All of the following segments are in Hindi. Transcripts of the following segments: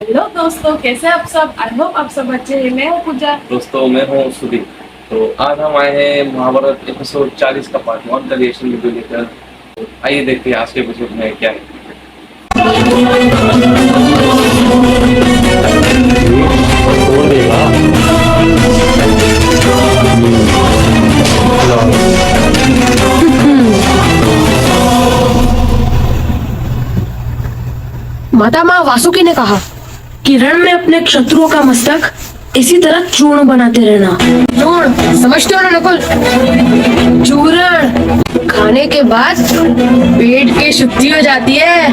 हेलो दोस्तों, कैसे आप सब। आई होप आप सब अच्छे हैं। मैं हूँ पूजा। दोस्तों मैं हूँ सुदीप। तो आज हम आए हैं महाभारत एपिसोड 40 का पार्ट 1 का रिएक्शन वीडियो लेकर। तो आइए देखते हैं आज के एपिसोड में क्या है। माता माँ वासुकी ने कहा कि रण में अपने शत्रुओं का मस्तक इसी तरह चूर्ण बनाते रहना। चूर्ण समझते हो ना नकुल? चूर्ण खाने के बाद पेट की शुद्धि हो जाती है।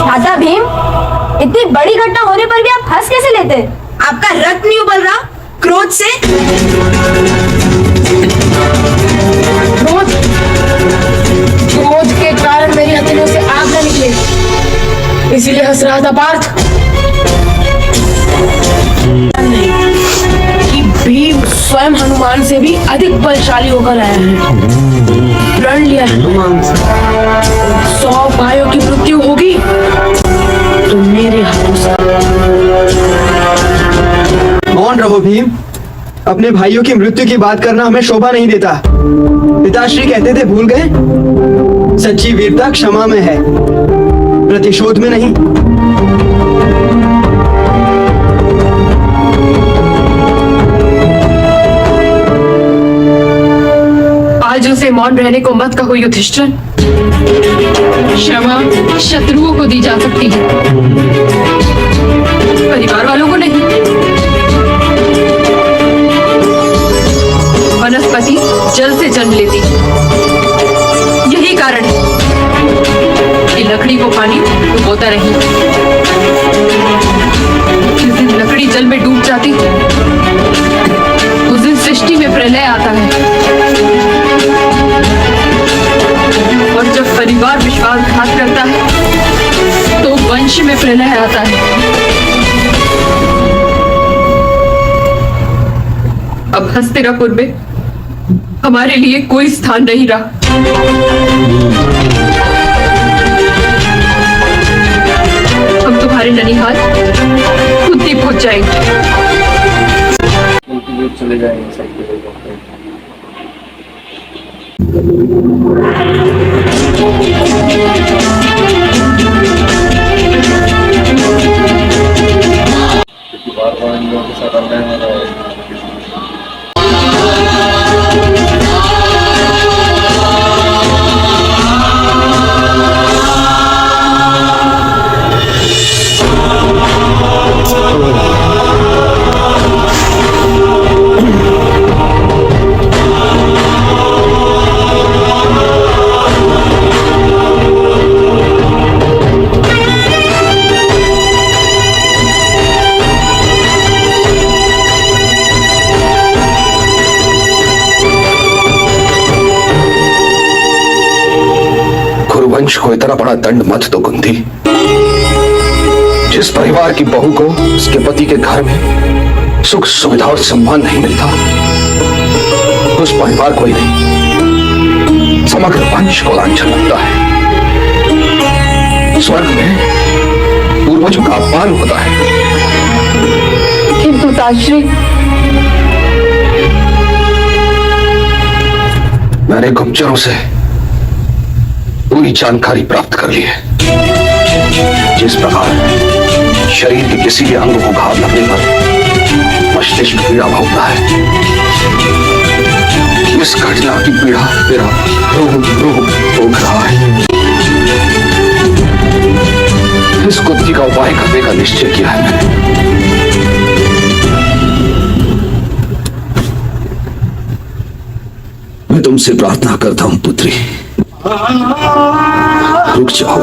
दादा भीम, इतनी बड़ी घटना होने पर भी आप हंस कैसे लेते? आपका रक्त नहीं उबल रहा क्रोध से? क्रोध क्रोध के कारण मेरी हथेलियों से आग न निकले, इसीलिए हंस रहा था पार्थ। नहीं कि भीम स्वयं हनुमान से भी अधिक बलशाली होकर आया है। रण लिया हनुमान से 100 भाइयों की मृत्यु होगी तो मेरे हाथों से। मौन रहो भीम। अपने भाइयों की मृत्यु की बात करना हमें शोभा नहीं देता। पिताश्री कहते थे, भूल गए? सच्ची वीरता क्षमा में है, प्रतिशोध में नहीं। आज उसे मौन रहने को मत कहो युधिष्ठिर। क्षमा शत्रुओं को दी जा सकती है, परिवार वालों को नहीं। वनस्पति जल से जन्म लेती, यही कारण है कि लकड़ी को पानी डुबोता रही। जिस दिन लकड़ी जल में डूब जाती उस दिन सृष्टि में प्रलय आता है, और जब परिवार विश्वासघात करता है तो वंश में प्रलय आता है। अब हस्तिनापुर में हमारे लिए कोई स्थान नहीं रहा। हम तुम्हारे ननिहाल खुद ही पहुंच जाएंगे। चले जाएंगे सब के लोग। बार-बार इन लोगों के साथ अन्याय हो रहा है। वंश को इतना बड़ा दंड मत दो कुंती। जिस परिवार की बहू को उसके पति के घर में सुख सुविधा और सम्मान नहीं मिलता, उस परिवार को ही नहीं समग्र वंश को लांछन लगता है। स्वर्ग में पूर्वजों का अपमान होता है। किंतु ताश्री, मैंने गुप्तचरों से पूरी जानकारी प्राप्त कर ली है। जिस प्रकार शरीर के किसी भी अंग को घाव लगने पर मस्तिष्क पीड़ा भोगता है, इस घटना की पीड़ा तेरा रोग भोग रहा है। इस कुत्ती का उपाय करने का निश्चय किया है मैंने। मैं तुमसे प्रार्थना करता हूं पुत्री, रुक जाओ।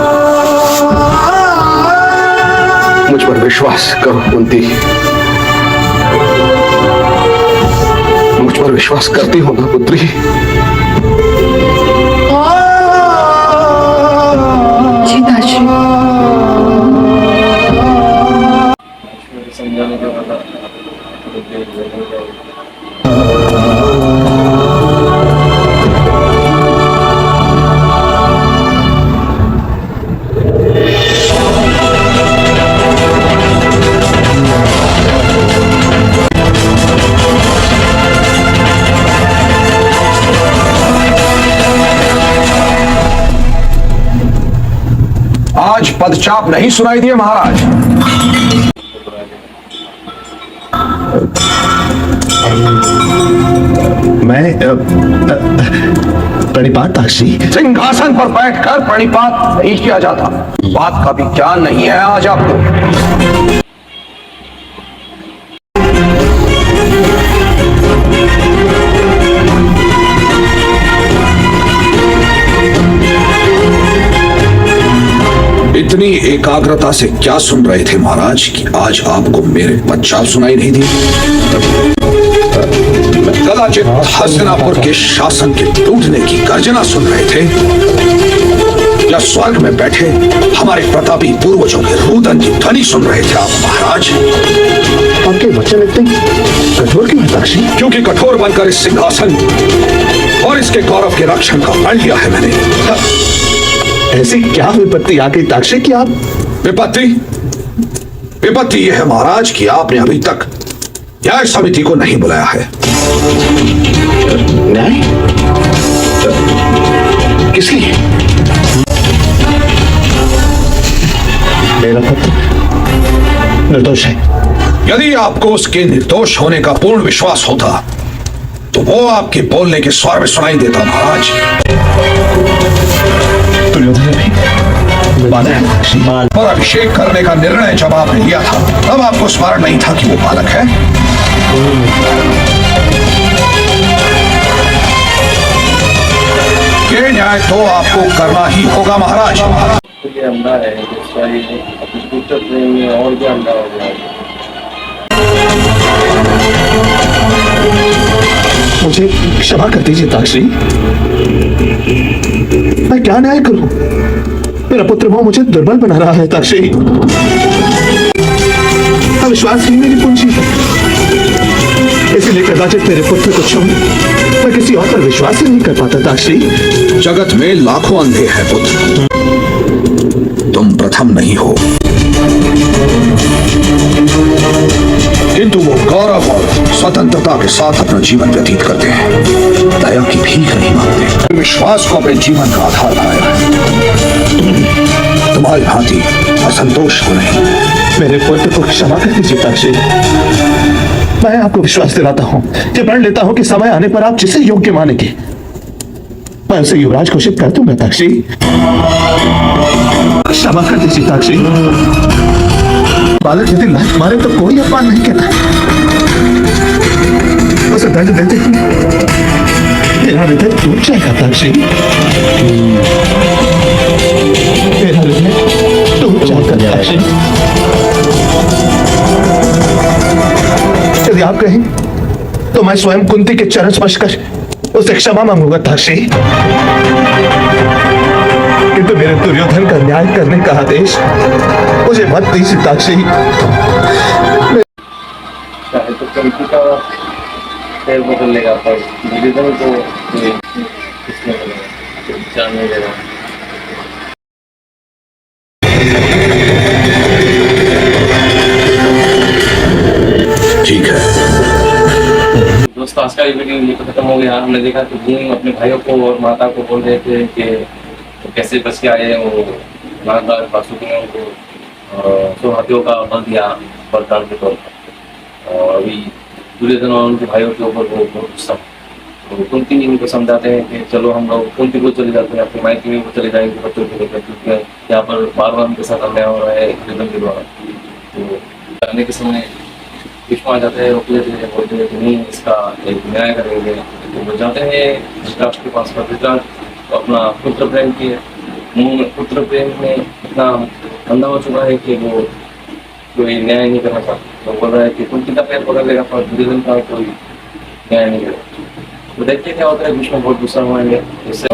मुझ पर विश्वास करो कुंती, मुझ पर विश्वास करती हो ना पुत्री? जी ताश्री। समझाने का पदचाप नहीं सुनाई दिए महाराज? मैं प्रणिपात ताक्षी। सिंहासन पर बैठकर प्रणिपात नहीं किया जाता। बात का भी ज्ञान नहीं है आज आपको। इतनी एकाग्रता से क्या सुन रहे थे महाराज कि आज आपको मेरे पदचाप सुनाई नहीं दी? कदाचित हस्तिनापुर के शासन के टूटने की गर्जना सुन रहे थे, या स्वर्ग में बैठे हमारे प्रतापी पूर्वजों के रुदन की ध्वनि सुन रहे थे आप महाराज? आपके वचन इतने कठोर क्यों है ताक्षी? क्योंकि कठोर बनकर इस सिंहासन और इसके गौरव के रक्षण का प्रण लिया है मैंने। ऐसी क्या विपत्ति आ गई ताक्षी कि आप? विपत्ति यह है महाराज कि आपने अभी तक न्याय समिति को नहीं बुलाया है। न्याय? किस लिए? मेरा पुत्र निर्दोष है। यदि आपको उसके निर्दोष होने का पूर्ण विश्वास होता तो वो आपके बोलने के स्वर में सुनाई देता महाराज। दुर्योधन ने भी माना है ताक्षी। और अभिषेक करने का निर्णय जब आपने लिया था तब आपको स्मरण नहीं था कि वो बालक है? ये न्याय तो आपको करना ही होगा महाराज। ये अंधा है जिसका ये अपने पुत्र प्रेम में और भी अंधा हो गया है। मुझे क्षमा कर दीजिए ताक्षी। मैं क्या न्याय करूं? मेरा पुत्र वो मुझे दुर्बल बना रहा है ताक्षी। अविश्वास ही मेरी पूंजी है, इसलिए कदाचित मेरे पुत्र को छोड़ मैं किसी और पर विश्वास ही नहीं कर पाता ताक्षी। जगत में लाखों अंधे हैं पुत्र, तुम प्रथम नहीं हो, किंतु वो गौरव और स्वतंत्रता के साथ अपना जीवन व्यतीत करते हैं, दया की भीख नहीं मांगते, विश्वास को अपने जीवन का आधार बनाया है। तुम्हारी भांति असंतोष को नहीं। मेरे पुत्र को क्षमा कर दीजिए ताक्षी। मैं आपको विश्वास दिलाता हूं, ये प्रण लेता हूं कि समय आने पर आप जिसे योग्य मानेंगे मैं उसे युवराज घोषित कर दूंगा ताक्षी। क्षमा कर दीजिए ताक्षी। बालक यदि लात मारे तो कोई अपमान नहीं कहता, उसे दंड देते ही मेरा हृदय टूट जाएगा ताक्षी। मेरा हृदय टूट जाएगा ताक्षी। यदि आप कहें तो मैं स्वयं कुंती के चरण स्पर्श कर उसे क्षमा मांगूंगा ताक्षी, किंतु मेरे दुर्योधन का न्याय करने का आदेश मुझे मत दीजिए ताक्षी। चाहे तो कंपनी का पैर बदल लेगा पर दुर्योधन को इसमें जान नहीं देगा। ठीक है दोस्तों, आज का ये वीडियो ये तो खत्म हो गया। हमने देखा कि भीम अपने भाइयों को और माता को बोल रहे थे कि तो कैसे बच के आए। वो नागराज वासुकी ने उनको 100 हाथियों का बल दिया वरदान के तौर पर, और अभी दुर्योधन और उनके भाइयों के ऊपर वो बहुत गुस्सा। तो कुंती इनको समझाते हैं कि चलो हम लोग कुंती को चले जाते हैं, अपने मायके में चले जाएंगे बच्चों को लेकर, क्योंकि यहाँ पर बार उनके साथ अन्याय हो रहा है दुर्योधन के द्वारा। तो जाने के समय भीष्म आ जाते हैं, रोक लेते हैं, बोलते हैं कि नहीं इसका एक न्याय करेंगे। तो वो जाते हैं धृतराष्ट्र के पास, पर धृतराष्ट्र अपना पुत्र प्रेम के मुंह में पुत्र प्रेम में इतना अंधा हो चुका है कि वो कोई न्याय नहीं करना चाहता। तो बोल रहा है कि कुंती का पैर पकड़ लेगा पर दुर्योधन का कोई न्याय नहीं करेगा। तो देखिए क्या होता है, भीष्म बहुत गुस्सा हुआ है, इससे